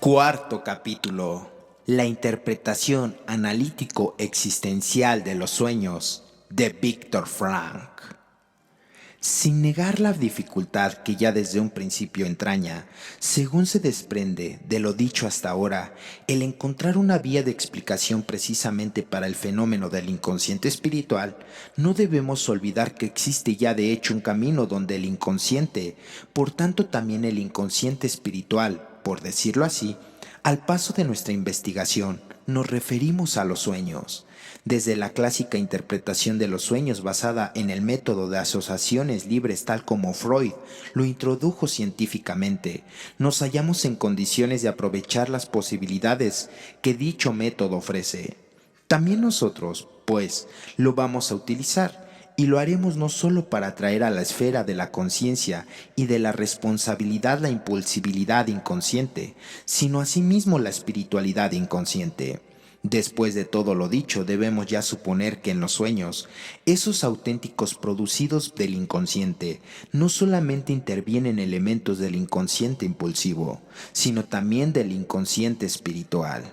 Cuarto capítulo. La interpretación analítico-existencial de los sueños de Viktor Frankl. Sin negar la dificultad que ya desde un principio entraña, según se desprende de lo dicho hasta ahora, el encontrar una vía de explicación precisamente para el fenómeno del inconsciente espiritual, no debemos olvidar que existe ya de hecho un camino donde el inconsciente, por tanto también el inconsciente espiritual, por decirlo así, al paso de nuestra investigación, nos referimos a los sueños. Desde la clásica interpretación de los sueños basada en el método de asociaciones libres tal como Freud lo introdujo científicamente, nos hallamos en condiciones de aprovechar las posibilidades que dicho método ofrece. También nosotros, pues, lo vamos a utilizar y lo haremos no solo para traer a la esfera de la conciencia y de la responsabilidad la impulsibilidad inconsciente, sino asimismo la espiritualidad inconsciente. Después de todo lo dicho, debemos ya suponer que en los sueños, esos auténticos producidos del inconsciente, no solamente intervienen elementos del inconsciente impulsivo, sino también del inconsciente espiritual.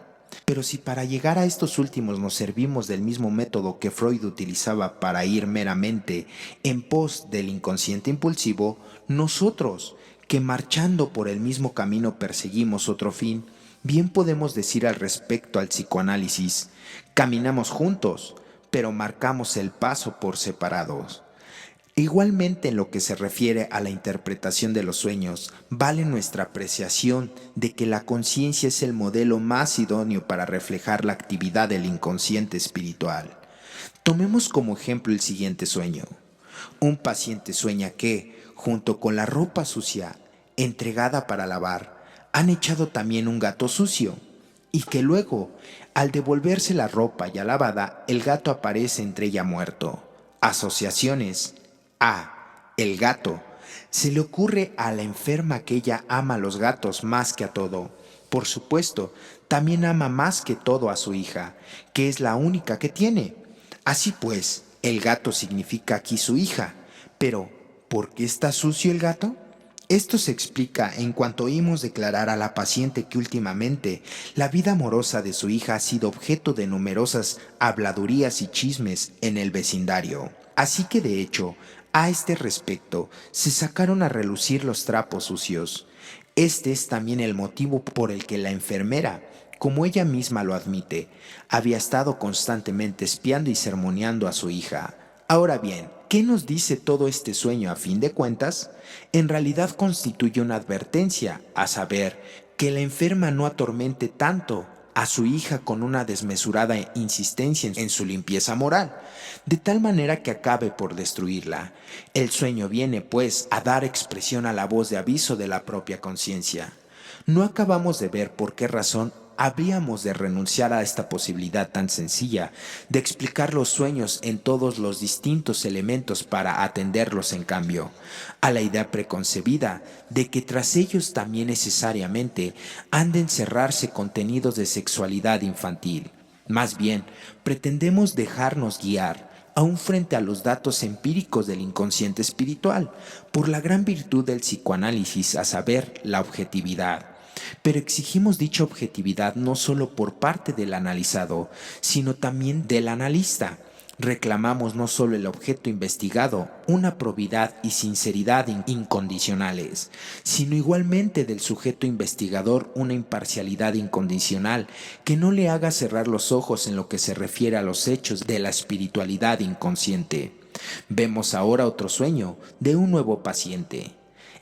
Pero si para llegar a estos últimos nos servimos del mismo método que Freud utilizaba para ir meramente en pos del inconsciente impulsivo, nosotros, que marchando por el mismo camino perseguimos otro fin, bien podemos decir al respecto al psicoanálisis: caminamos juntos, pero marcamos el paso por separados. Igualmente en lo que se refiere a la interpretación de los sueños, vale nuestra apreciación de que la conciencia es el modelo más idóneo para reflejar la actividad del inconsciente espiritual. Tomemos como ejemplo el siguiente sueño. Un paciente sueña que, junto con la ropa sucia entregada para lavar, han echado también un gato sucio, y que luego, al devolverse la ropa ya lavada, el gato aparece entre ella muerto. Asociaciones. A. El gato. Se le ocurre a la enferma que ella ama a los gatos más que a todo. Por supuesto, también ama más que todo a su hija, que es la única que tiene. Así pues, el gato significa aquí su hija. Pero, ¿por qué está sucio el gato? Esto se explica en cuanto oímos declarar a la paciente que últimamente la vida amorosa de su hija ha sido objeto de numerosas habladurías y chismes en el vecindario. Así que de hecho, a este respecto, se sacaron a relucir los trapos sucios. Este es también el motivo por el que la enfermera, como ella misma lo admite, había estado constantemente espiando y sermoneando a su hija. Ahora bien, ¿qué nos dice todo este sueño a fin de cuentas? En realidad constituye una advertencia, a saber, que la enferma no atormente tanto a su hija con una desmesurada insistencia en su limpieza moral, de tal manera que acabe por destruirla. El sueño viene, pues, a dar expresión a la voz de aviso de la propia conciencia. No acabamos de ver por qué razón habríamos de renunciar a esta posibilidad tan sencilla de explicar los sueños en todos los distintos elementos para atenderlos en cambio a la idea preconcebida de que tras ellos también necesariamente han de encerrarse contenidos de sexualidad infantil. Más bien, pretendemos dejarnos guiar aún frente a los datos empíricos del inconsciente espiritual, por la gran virtud del psicoanálisis, a saber, la objetividad. Pero exigimos dicha objetividad no solo por parte del analizado, sino también del analista. Reclamamos no solo el objeto investigado, una probidad y sinceridad incondicionales, sino igualmente del sujeto investigador una imparcialidad incondicional que no le haga cerrar los ojos en lo que se refiere a los hechos de la espiritualidad inconsciente. Vemos ahora otro sueño de un nuevo paciente.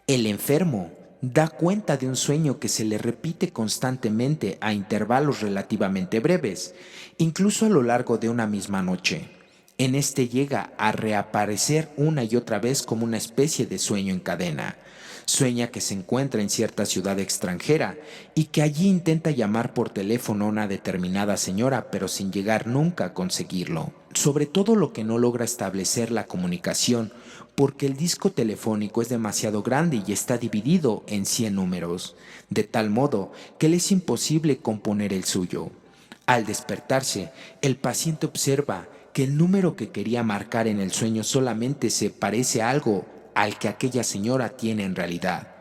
El enfermo da cuenta de un sueño que se le repite constantemente a intervalos relativamente breves, incluso a lo largo de una misma noche. En este llega a reaparecer una y otra vez como una especie de sueño en cadena. Sueña que se encuentra en cierta ciudad extranjera y que allí intenta llamar por teléfono a una determinada señora, pero sin llegar nunca a conseguirlo. Sobre todo lo que no logra establecer la comunicación, porque el disco telefónico es demasiado grande y está dividido en 100 números, de tal modo que le es imposible componer el suyo. Al despertarse, el paciente observa que el número que quería marcar en el sueño solamente se parece a algo al que aquella señora tiene en realidad.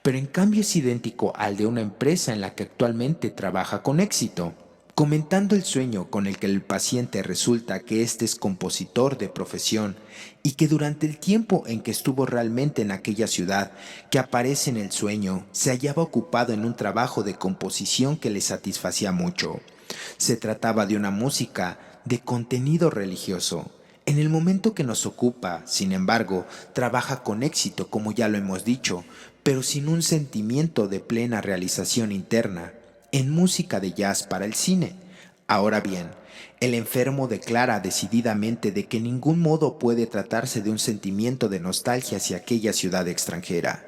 pero en cambio es idéntico al de una empresa en la que actualmente trabaja con éxito. Comentando el sueño con el que el paciente resulta que éste es compositor de profesión y que durante el tiempo en que estuvo realmente en aquella ciudad que aparece en el sueño se hallaba ocupado en un trabajo de composición que le satisfacía mucho. Se trataba de una música de contenido religioso. En el momento que nos ocupa, sin embargo, trabaja con éxito, como ya lo hemos dicho, pero sin un sentimiento de plena realización interna, en música de jazz para el cine. Ahora bien, el enfermo declara decididamente de que en ningún modo puede tratarse de un sentimiento de nostalgia hacia aquella ciudad extranjera,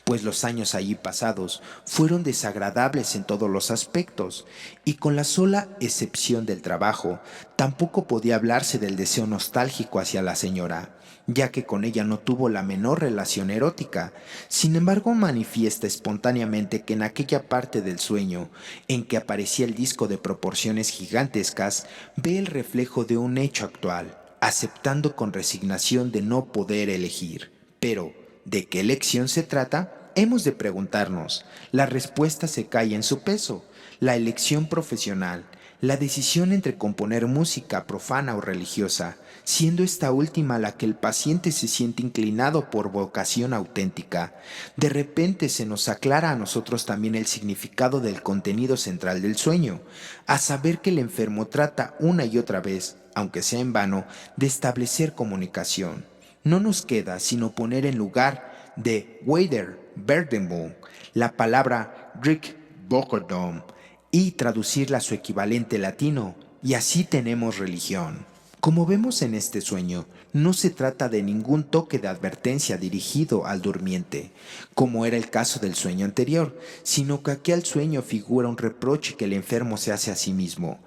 pues los años allí pasados fueron desagradables en todos los aspectos, y con la sola excepción del trabajo, tampoco podía hablarse del deseo nostálgico hacia la señora, ya que con ella no tuvo la menor relación erótica. Sin embargo, manifiesta espontáneamente que en aquella parte del sueño en que aparecía el disco de proporciones gigantescas, ve el reflejo de un hecho actual, aceptando con resignación de no poder elegir. Pero, ¿de qué elección se trata? Hemos de preguntarnos. La respuesta se cae en su peso. La elección profesional, la decisión entre componer música profana o religiosa, siendo esta última la que el paciente se siente inclinado por vocación auténtica. De repente se nos aclara a nosotros también el significado del contenido central del sueño, a saber que el enfermo trata una y otra vez, aunque sea en vano, de establecer comunicación. No nos queda sino poner en lugar de Weider Verdenboom la palabra Rick Bocodom y traducirla a su equivalente latino, y así tenemos religión. Como vemos en este sueño, no se trata de ningún toque de advertencia dirigido al durmiente, como era el caso del sueño anterior, sino que aquel sueño figura un reproche que el enfermo se hace a sí mismo.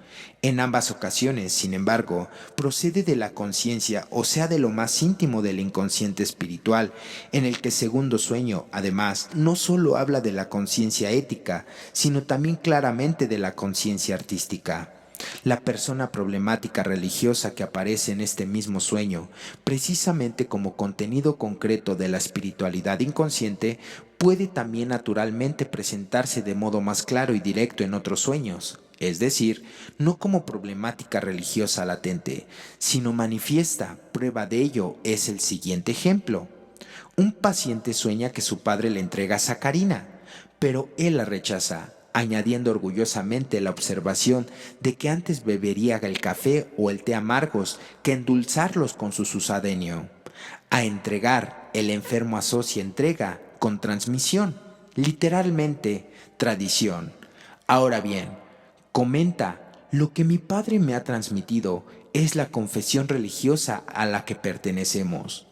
En ambas ocasiones, sin embargo, procede de la conciencia, o sea, de lo más íntimo del inconsciente espiritual, en el que segundo sueño, además, no solo habla de la conciencia ética, sino también claramente de la conciencia artística. La persona problemática religiosa que aparece en este mismo sueño, precisamente como contenido concreto de la espiritualidad inconsciente, puede también naturalmente presentarse de modo más claro y directo en otros sueños, es decir, no como problemática religiosa latente, sino manifiesta. Prueba de ello es el siguiente ejemplo. Un paciente sueña que su padre le entrega sacarina, pero él la rechaza, añadiendo orgullosamente la observación de que antes bebería el café o el té amargos que endulzarlos con su susadenio. A entregar, el enfermo asocia entrega con transmisión, literalmente tradición. Ahora bien, comenta, lo que mi padre me ha transmitido es la confesión religiosa a la que pertenecemos.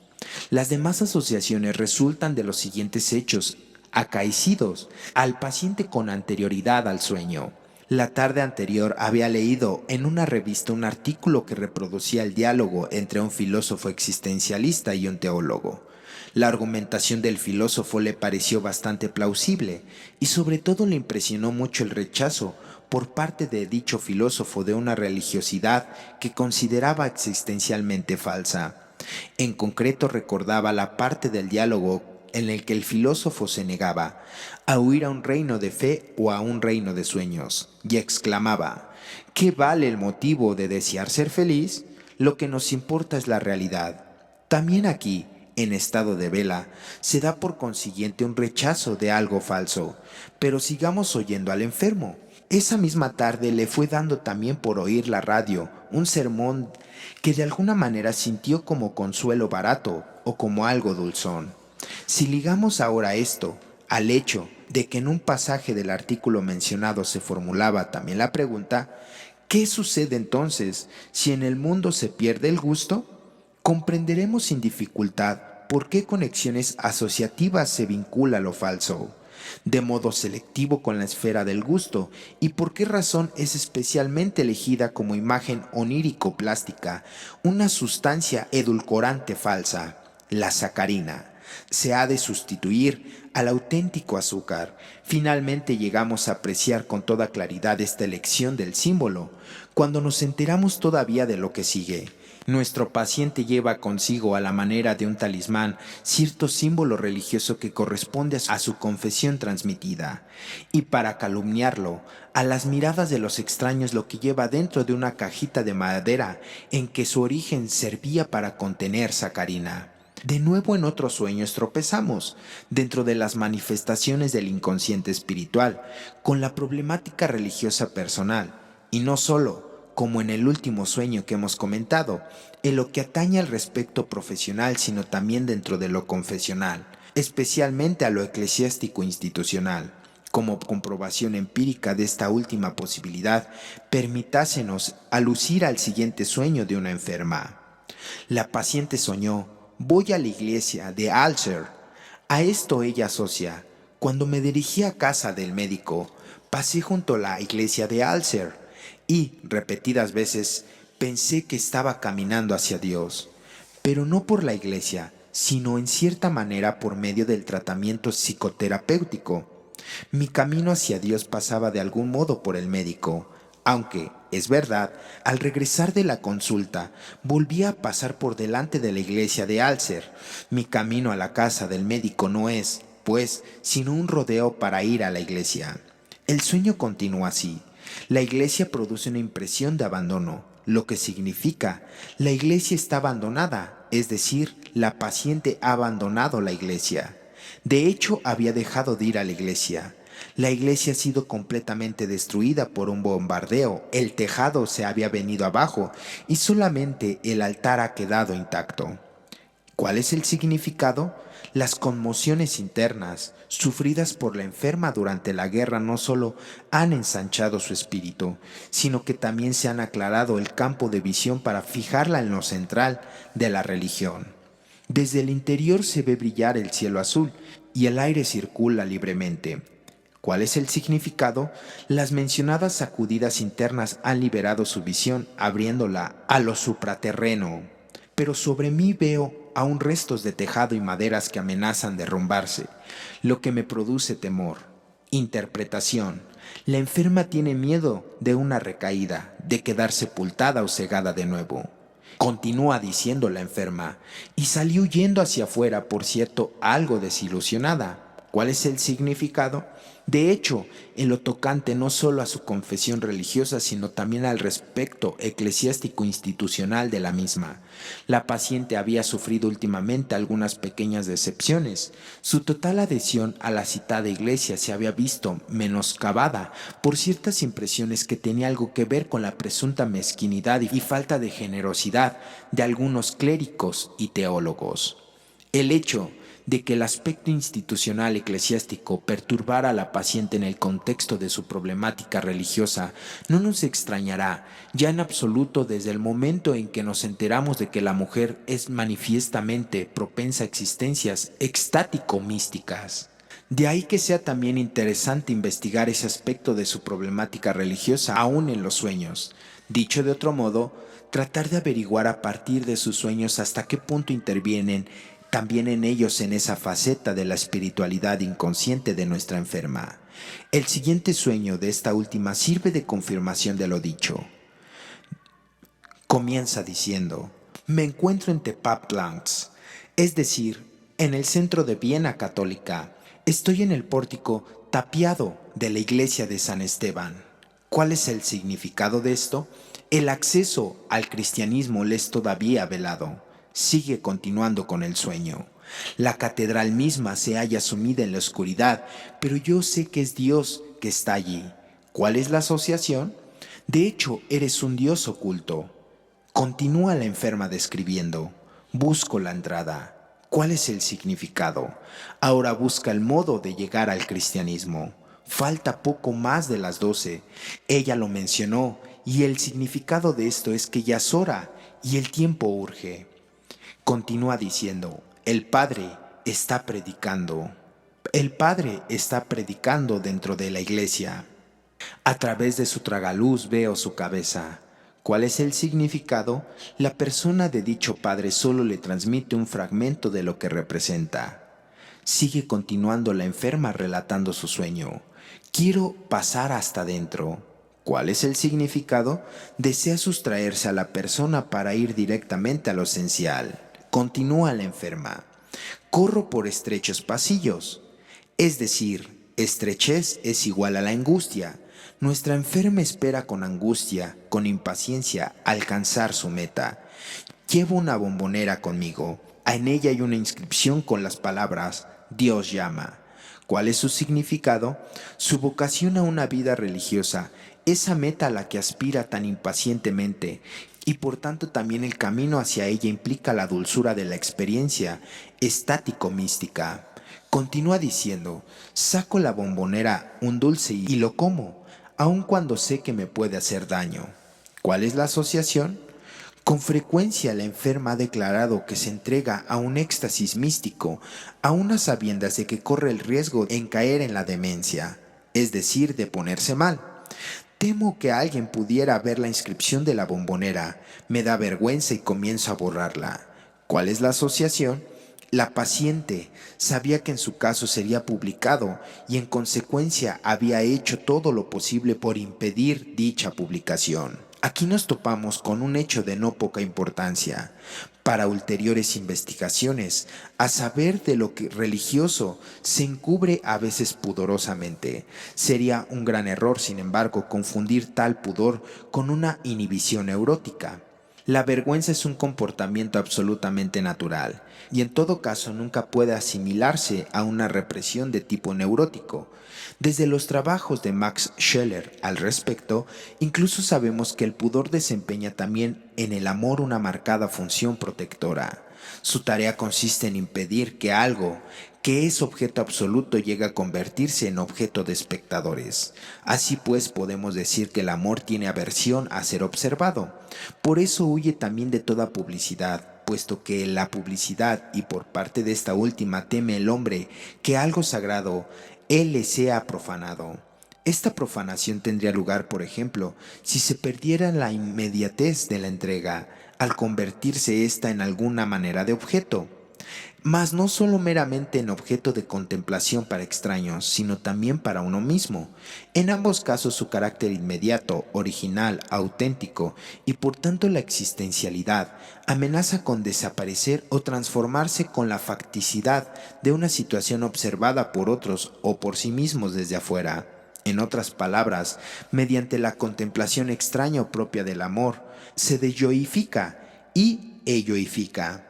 Las demás asociaciones resultan de los siguientes hechos acaecidos al paciente con anterioridad al sueño. La tarde anterior había leído en una revista un artículo que reproducía el diálogo entre un filósofo existencialista y un teólogo. La argumentación del filósofo le pareció bastante plausible y sobre todo le impresionó mucho el rechazo por parte de dicho filósofo de una religiosidad que consideraba existencialmente falsa. En concreto recordaba la parte del diálogo en el que el filósofo se negaba a huir a un reino de fe o a un reino de sueños, y exclamaba: ¿qué vale el motivo de desear ser feliz? Lo que nos importa es la realidad. También aquí, en estado de vela, se da por consiguiente un rechazo de algo falso, pero sigamos oyendo al enfermo. Esa misma tarde le fue dando también por oír la radio un sermón que de alguna manera sintió como consuelo barato o como algo dulzón. Si ligamos ahora esto al hecho de que en un pasaje del artículo mencionado se formulaba también la pregunta: ¿qué sucede entonces si en el mundo se pierde el gusto? Comprenderemos sin dificultad por qué conexiones asociativas se vincula lo falso de modo selectivo con la esfera del gusto, y por qué razón es especialmente elegida como imagen onírico-plástica una sustancia edulcorante falsa, la sacarina. Se ha de sustituir al auténtico azúcar. Finalmente llegamos a apreciar con toda claridad esta elección del símbolo, cuando nos enteramos todavía de lo que sigue. Nuestro paciente lleva consigo, a la manera de un talismán, cierto símbolo religioso que corresponde a su confesión transmitida, y para calumniarlo, a las miradas de los extraños lo que lleva dentro de una cajita de madera en que su origen servía para contener sacarina. De nuevo en otros sueños tropezamos, dentro de las manifestaciones del inconsciente espiritual, con la problemática religiosa personal, y no solo, como en el último sueño que hemos comentado, en lo que atañe al respecto profesional, sino también dentro de lo confesional, especialmente a lo eclesiástico institucional. Como comprobación empírica de esta última posibilidad, permitásenos alucir al siguiente sueño de una enferma. La paciente soñó: voy a la iglesia de Alcer. A esto ella asocia: cuando me dirigí a casa del médico, pasé junto a la iglesia de Alcer y, repetidas veces, pensé que estaba caminando hacia Dios, pero no por la iglesia, sino en cierta manera por medio del tratamiento psicoterapéutico. Mi camino hacia Dios pasaba de algún modo por el médico, aunque, es verdad, al regresar de la consulta, volví a pasar por delante de la iglesia de Alcer. Mi camino a la casa del médico no es, pues, sino un rodeo para ir a la iglesia. El sueño continúa así. La iglesia produce una impresión de abandono, lo que significa: la iglesia está abandonada, es decir, la paciente ha abandonado la iglesia. De hecho, había dejado de ir a la iglesia. La iglesia ha sido completamente destruida por un bombardeo, el tejado se había venido abajo y solamente el altar ha quedado intacto. ¿Cuál es el significado? Las conmociones internas sufridas por la enferma durante la guerra no solo han ensanchado su espíritu, sino que también se han aclarado el campo de visión para fijarla en lo central de la religión. Desde el interior se ve brillar el cielo azul y el aire circula libremente. ¿Cuál es el significado? Las mencionadas sacudidas internas han liberado su visión, abriéndola a lo supraterreno. Pero sobre mí veo aún restos de tejado y maderas que amenazan derrumbarse, lo que me produce temor. Interpretación: la enferma tiene miedo de una recaída, de quedar sepultada o cegada de nuevo. Continúa diciendo la enferma, y salió huyendo hacia afuera, por cierto, algo desilusionada. ¿Cuál es el significado? De hecho, en lo tocante no solo a su confesión religiosa, sino también al respecto eclesiástico institucional de la misma. La paciente había sufrido últimamente algunas pequeñas decepciones. Su total adhesión a la citada iglesia se había visto menoscabada por ciertas impresiones que tenía algo que ver con la presunta mezquinidad y falta de generosidad de algunos clérigos y teólogos. El hecho de que el aspecto institucional eclesiástico perturbara a la paciente en el contexto de su problemática religiosa no nos extrañará ya en absoluto desde el momento en que nos enteramos de que la mujer es manifiestamente propensa a existencias extático-místicas. De ahí que sea también interesante investigar ese aspecto de su problemática religiosa aún en los sueños. Dicho de otro modo, tratar de averiguar a partir de sus sueños hasta qué punto intervienen también en ellos en esa faceta de la espiritualidad inconsciente de nuestra enferma. El siguiente sueño de esta última sirve de confirmación de lo dicho. Comienza diciendo: me encuentro en Tepaplanx, es decir, en el centro de Viena católica. Estoy en el pórtico tapiado de la iglesia de San Esteban. ¿Cuál es el significado de esto? El acceso al cristianismo le es todavía velado. Sigue continuando con el sueño. La catedral misma se halla sumida en la oscuridad, pero yo sé que es Dios que está allí. ¿Cuál es la asociación? De hecho, eres un Dios oculto. Continúa la enferma describiendo. Busco la entrada. ¿Cuál es el significado? Ahora busca el modo de llegar al cristianismo. Falta poco más de las 12. Ella lo mencionó, y el significado de esto es que ya es hora y el tiempo urge. Continúa diciendo: el Padre está predicando. El Padre está predicando dentro de la iglesia. A través de su tragaluz veo su cabeza. ¿Cuál es el significado? La persona de dicho Padre solo le transmite un fragmento de lo que representa. Sigue continuando la enferma relatando su sueño. Quiero pasar hasta adentro. ¿Cuál es el significado? Desea sustraerse a la persona para ir directamente a lo esencial. Continúa la enferma. Corro por estrechos pasillos. Es decir, estrechez es igual a la angustia. Nuestra enferma espera con angustia, con impaciencia, alcanzar su meta. Llevo una bombonera conmigo. En ella hay una inscripción con las palabras Dios llama. ¿Cuál es su significado? Su vocación a una vida religiosa, esa meta a la que aspira tan impacientemente, y por tanto también el camino hacia ella implica la dulzura de la experiencia estático-mística. Continúa diciendo, saco la bombonera, un dulce y lo como, aun cuando sé que me puede hacer daño. ¿Cuál es la asociación? Con frecuencia la enferma ha declarado que se entrega a un éxtasis místico, a unas sabiendas de que corre el riesgo en caer en la demencia, es decir, de ponerse mal. Temo que alguien pudiera ver la inscripción de la bombonera. Me da vergüenza y comienzo a borrarla. ¿Cuál es la asociación? La paciente sabía que en su caso sería publicado y en consecuencia había hecho todo lo posible por impedir dicha publicación. Aquí nos topamos con un hecho de no poca importancia para ulteriores investigaciones, a saber de lo que religioso se encubre a veces pudorosamente. Sería un gran error, sin embargo, confundir tal pudor con una inhibición neurótica. La vergüenza es un comportamiento absolutamente natural y en todo caso nunca puede asimilarse a una represión de tipo neurótico. Desde los trabajos de Max Scheler al respecto, incluso sabemos que el pudor desempeña también en el amor una marcada función protectora. Su tarea consiste en impedir que algo que es objeto absoluto llegue a convertirse en objeto de espectadores. Así pues, podemos decir que el amor tiene aversión a ser observado. Por eso huye también de toda publicidad, puesto que la publicidad y por parte de esta última teme el hombre que algo sagrado él le sea profanado. Esta profanación tendría lugar, por ejemplo, si se perdiera la inmediatez de la entrega, al convertirse ésta en alguna manera de objeto. Mas no solo meramente en objeto de contemplación para extraños, sino también para uno mismo. En ambos casos su carácter inmediato, original, auténtico y por tanto la existencialidad amenaza con desaparecer o transformarse con la facticidad de una situación observada por otros o por sí mismos desde afuera. En otras palabras, mediante la contemplación extraña o propia del amor, se deyoifica y elloifica.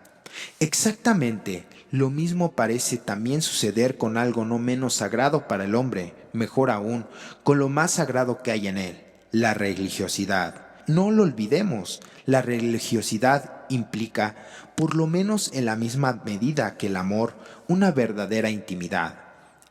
Exactamente, lo mismo parece también suceder con algo no menos sagrado para el hombre, mejor aún, con lo más sagrado que hay en él, la religiosidad. No lo olvidemos, la religiosidad implica, por lo menos en la misma medida que el amor, una verdadera intimidad.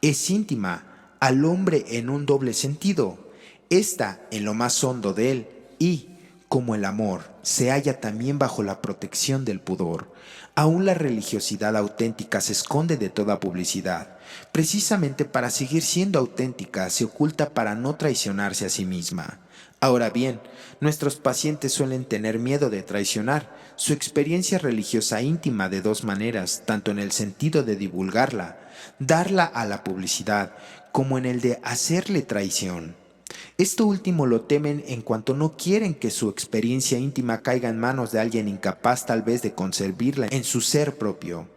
Es íntima al hombre en un doble sentido, esta en lo más hondo de él y, como el amor, se halla también bajo la protección del pudor. Aún la religiosidad auténtica se esconde de toda publicidad. Precisamente para seguir siendo auténtica se oculta para no traicionarse a sí misma. Ahora bien, nuestros pacientes suelen tener miedo de traicionar su experiencia religiosa íntima de dos maneras, tanto en el sentido de divulgarla, darla a la publicidad, como en el de hacerle traición. Esto último lo temen en cuanto no quieren que su experiencia íntima caiga en manos de alguien incapaz tal vez de concebirla en su ser propio,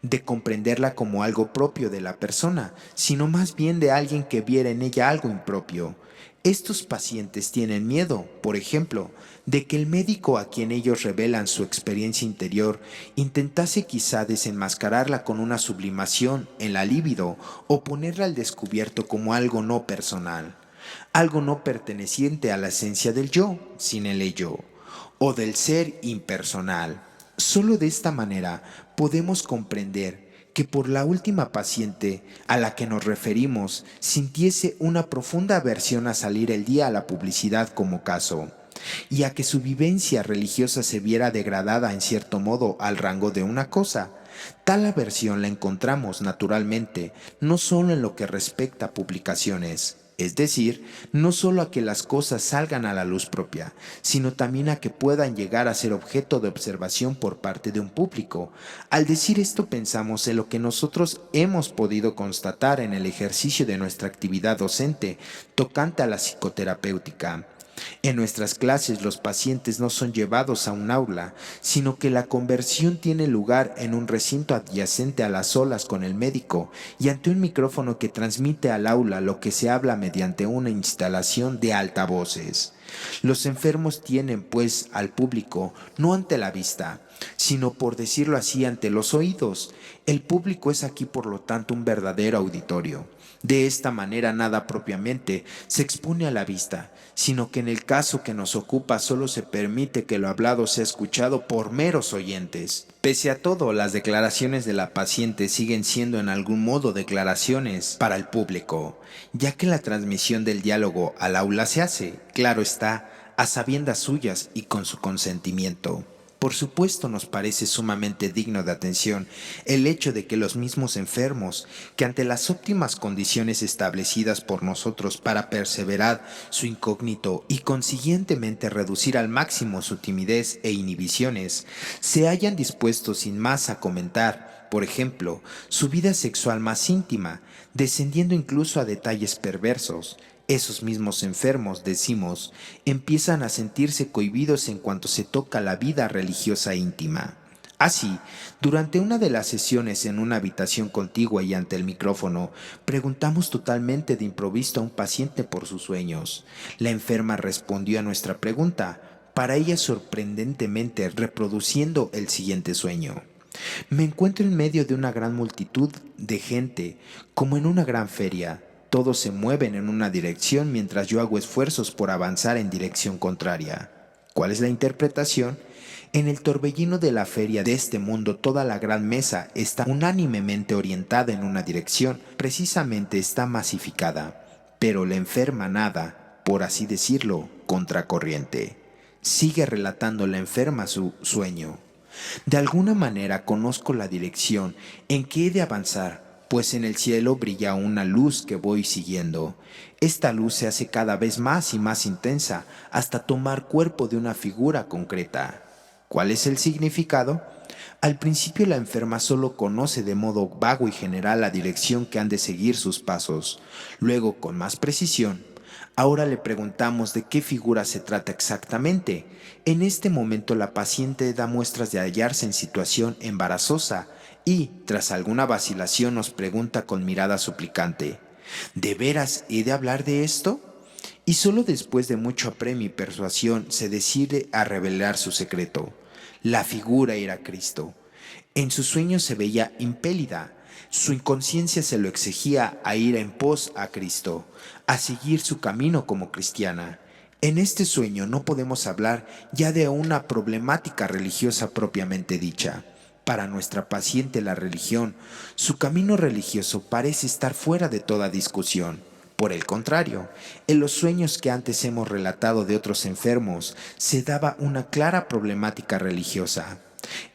de comprenderla como algo propio de la persona, sino más bien de alguien que viera en ella algo impropio. Estos pacientes tienen miedo, por ejemplo, de que el médico a quien ellos revelan su experiencia interior intentase quizá desenmascararla con una sublimación en la libido o ponerla al descubierto como algo no personal, algo no perteneciente a la esencia del yo, sin el ello, o del ser impersonal. Solo de esta manera podemos comprender que por la última paciente a la que nos referimos sintiese una profunda aversión a salir el día a la publicidad como caso, y a que su vivencia religiosa se viera degradada en cierto modo al rango de una cosa. Tal aversión la encontramos naturalmente no solo en lo que respecta a publicaciones, es decir, no solo a que las cosas salgan a la luz propia, sino también a que puedan llegar a ser objeto de observación por parte de un público. Al decir esto pensamos en lo que nosotros hemos podido constatar en el ejercicio de nuestra actividad docente tocante a la psicoterapéutica. En nuestras clases los pacientes no son llevados a un aula, sino que la conversión tiene lugar en un recinto adyacente a las solas con el médico y ante un micrófono que transmite al aula lo que se habla mediante una instalación de altavoces. Los enfermos tienen, pues, al público no ante la vista, sino, por decirlo así, ante los oídos. El público es aquí, por lo tanto, un verdadero auditorio. De esta manera nada propiamente se expone a la vista, sino que en el caso que nos ocupa solo se permite que lo hablado sea escuchado por meros oyentes. Pese a todo, las declaraciones de la paciente siguen siendo en algún modo declaraciones para el público, ya que la transmisión del diálogo al aula se hace, claro está, a sabiendas suyas y con su consentimiento. Por supuesto, nos parece sumamente digno de atención el hecho de que los mismos enfermos, que ante las óptimas condiciones establecidas por nosotros para perseverar su incógnito y consiguientemente reducir al máximo su timidez e inhibiciones, se hayan dispuesto sin más a comentar, por ejemplo, su vida sexual más íntima, descendiendo incluso a detalles perversos. Esos mismos enfermos, decimos, empiezan a sentirse cohibidos en cuanto se toca la vida religiosa íntima. Así, durante una de las sesiones en una habitación contigua y ante el micrófono, preguntamos totalmente de improviso a un paciente por sus sueños. La enferma respondió a nuestra pregunta, para ella sorprendentemente reproduciendo el siguiente sueño. Me encuentro en medio de una gran multitud de gente, como en una gran feria. Todos se mueven en una dirección mientras yo hago esfuerzos por avanzar en dirección contraria. ¿Cuál es la interpretación? En el torbellino de la feria de este mundo, toda la gran mesa está unánimemente orientada en una dirección, precisamente está masificada, pero la enferma nada, por así decirlo, contracorriente. Sigue relatando la enferma su sueño. De alguna manera conozco la dirección en que he de avanzar, pues en el cielo brilla una luz que voy siguiendo. Esta luz se hace cada vez más y más intensa hasta tomar cuerpo de una figura concreta. ¿Cuál es el significado? Al principio la enferma solo conoce de modo vago y general la dirección que han de seguir sus pasos. Luego, con más precisión, ahora le preguntamos de qué figura se trata exactamente. En este momento la paciente da muestras de hallarse en situación embarazosa y, tras alguna vacilación, nos pregunta con mirada suplicante, ¿de veras he de hablar de esto? Y solo después de mucho apremio y persuasión se decide a revelar su secreto. La figura era Cristo. En sus sueños se veía impélida. Su inconsciencia se lo exigía a ir en pos a Cristo, a seguir su camino como cristiana. En este sueño no podemos hablar ya de una problemática religiosa propiamente dicha. Para nuestra paciente la religión, su camino religioso parece estar fuera de toda discusión. Por el contrario, en los sueños que antes hemos relatado de otros enfermos se daba una clara problemática religiosa.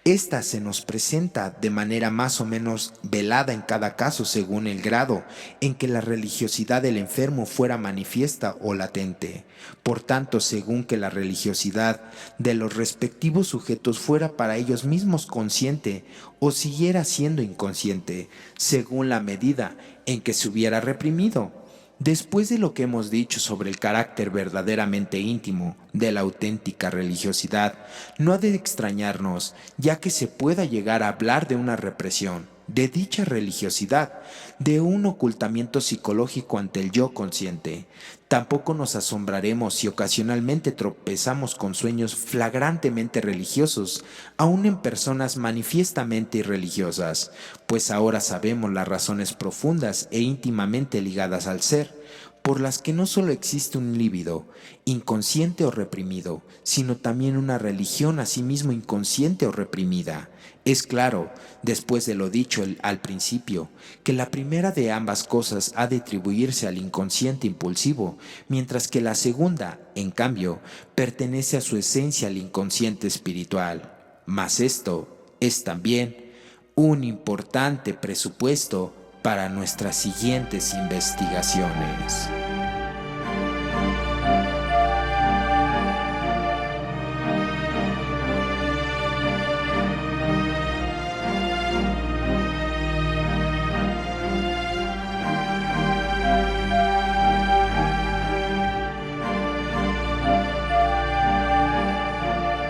Esta se nos presenta de manera más o menos velada en cada caso según el grado en que la religiosidad del enfermo fuera manifiesta o latente. Por tanto, según que la religiosidad de los respectivos sujetos fuera para ellos mismos consciente o siguiera siendo inconsciente, según la medida en que se hubiera reprimido. Después de lo que hemos dicho sobre el carácter verdaderamente íntimo de la auténtica religiosidad, no ha de extrañarnos, ya que se pueda llegar a hablar de una represión, de dicha religiosidad, de un ocultamiento psicológico ante el yo consciente. Tampoco nos asombraremos si ocasionalmente tropezamos con sueños flagrantemente religiosos, aun en personas manifiestamente irreligiosas, pues ahora sabemos las razones profundas e íntimamente ligadas al ser, por las que no solo existe un líbido, inconsciente o reprimido, sino también una religión asimismo inconsciente o reprimida. Es claro, después de lo dicho al principio, que la primera de ambas cosas ha de atribuirse al inconsciente impulsivo, mientras que la segunda, en cambio, pertenece a su esencia al inconsciente espiritual. Mas esto es también un importante presupuesto para nuestras siguientes investigaciones.